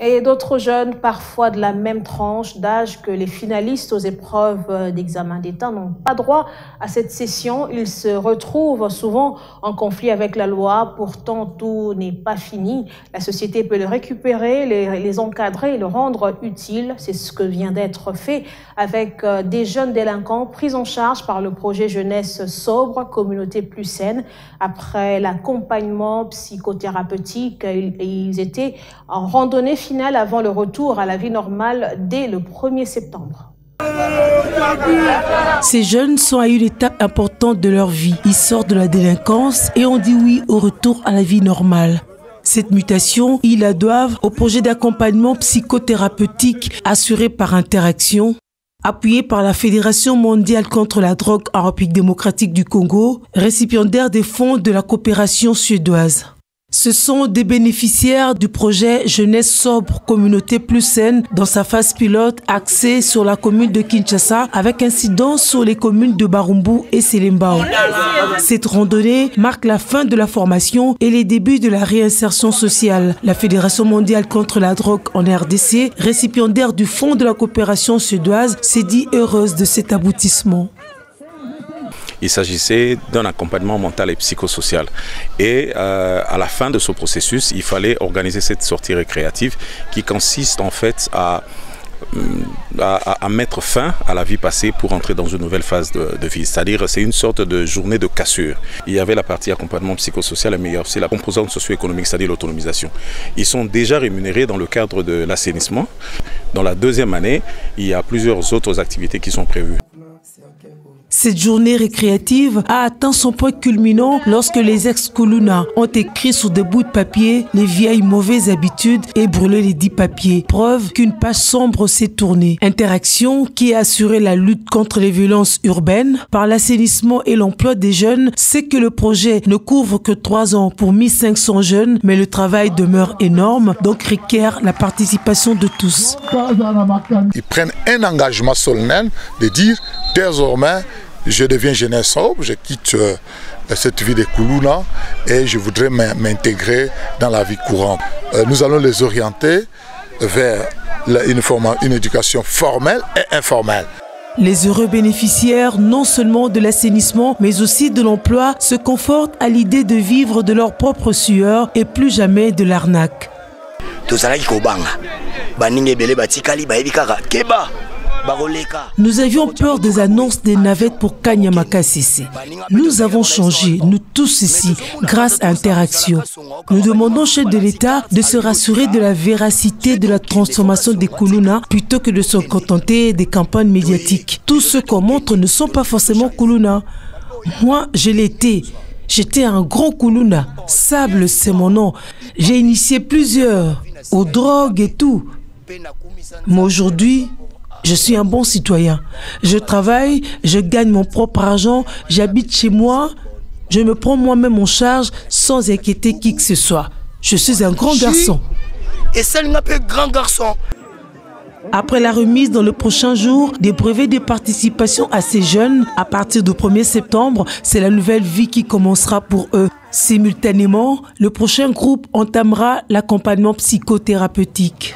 Et d'autres jeunes, parfois de la même tranche d'âge que les finalistes aux épreuves d'examen d'État, n'ont pas droit à cette session. Ils se retrouvent souvent en conflit avec la loi. Pourtant, tout n'est pas fini. La société peut les récupérer, les encadrer et le rendre utile. C'est ce que vient d'être fait avec des jeunes délinquants pris en charge par le projet Jeunesse sobre, communauté plus saine. Après l'accompagnement psychothérapeutique, ils étaient en randonnée finale avant le retour à la vie normale dès le 1er septembre. Ces jeunes sont à une étape importante de leur vie. Ils sortent de la délinquance et ont dit oui au retour à la vie normale. Cette mutation, ils la doivent au projet d'accompagnement psychothérapeutique assuré par Interaction, appuyé par la Fédération mondiale contre la drogue en République démocratique du Congo, récipiendaire des fonds de la coopération suédoise. Ce sont des bénéficiaires du projet Jeunesse sobre, communauté plus saine dans sa phase pilote axée sur la commune de Kinshasa avec incidence sur les communes de Barumbu et Selembao. Cette randonnée marque la fin de la formation et les débuts de la réinsertion sociale. La Fédération mondiale contre la drogue en RDC, récipiendaire du fonds de la coopération suédoise, s'est dit heureuse de cet aboutissement. Il s'agissait d'un accompagnement mental et psychosocial. Et à la fin de ce processus, il fallait organiser cette sortie récréative qui consiste en fait à mettre fin à la vie passée pour entrer dans une nouvelle phase de vie. C'est-à-dire c'est une sorte de journée de cassure. Il y avait la partie accompagnement psychosocial, mais il y a aussi la composante socio-économique, c'est-à-dire l'autonomisation. Ils sont déjà rémunérés dans le cadre de l'assainissement. Dans la deuxième année, il y a plusieurs autres activités qui sont prévues. Cette journée récréative a atteint son point culminant lorsque les ex-Kuluna ont écrit sur des bouts de papier les vieilles mauvaises habitudes et brûlé les 10 papiers. Preuve qu'une page sombre s'est tournée. Interaction, qui a assuré la lutte contre les violences urbaines par l'assainissement et l'emploi des jeunes, sait que le projet ne couvre que 3 ans pour 1500 jeunes, mais le travail demeure énorme, donc requiert la participation de tous. Ils prennent un engagement solennel de dire désormais je deviens jeunesse sobre, je quitte cette vie de Kuluna et je voudrais m'intégrer dans la vie courante. Nous allons les orienter vers une éducation formelle et informelle. Les heureux bénéficiaires, non seulement de l'assainissement, mais aussi de l'emploi, se confortent à l'idée de vivre de leur propre sueur et plus jamais de l'arnaque. Nous avions peur des annonces des navettes pour Kanyamakasisi. Nous avons changé, nous tous ici, grâce à Interaction. Nous demandons au chef de l'État de se rassurer de la véracité de la transformation des Kuluna plutôt que de se contenter des campagnes médiatiques. Tous ceux qu'on montre ne sont pas forcément Kuluna. Moi, je l'étais. J'étais un grand Kuluna. Sable, c'est mon nom. J'ai initié plusieurs aux drogues et tout. Mais aujourd'hui, je suis un bon citoyen. Je travaille, je gagne mon propre argent, j'habite chez moi, je me prends moi-même en charge sans inquiéter qui que ce soit. Je suis un grand garçon. Et c'est un peu grand garçon. Après la remise dans le prochain jour des brevets de participation à ces jeunes, à partir du 1er septembre, c'est la nouvelle vie qui commencera pour eux. Simultanément, le prochain groupe entamera l'accompagnement psychothérapeutique.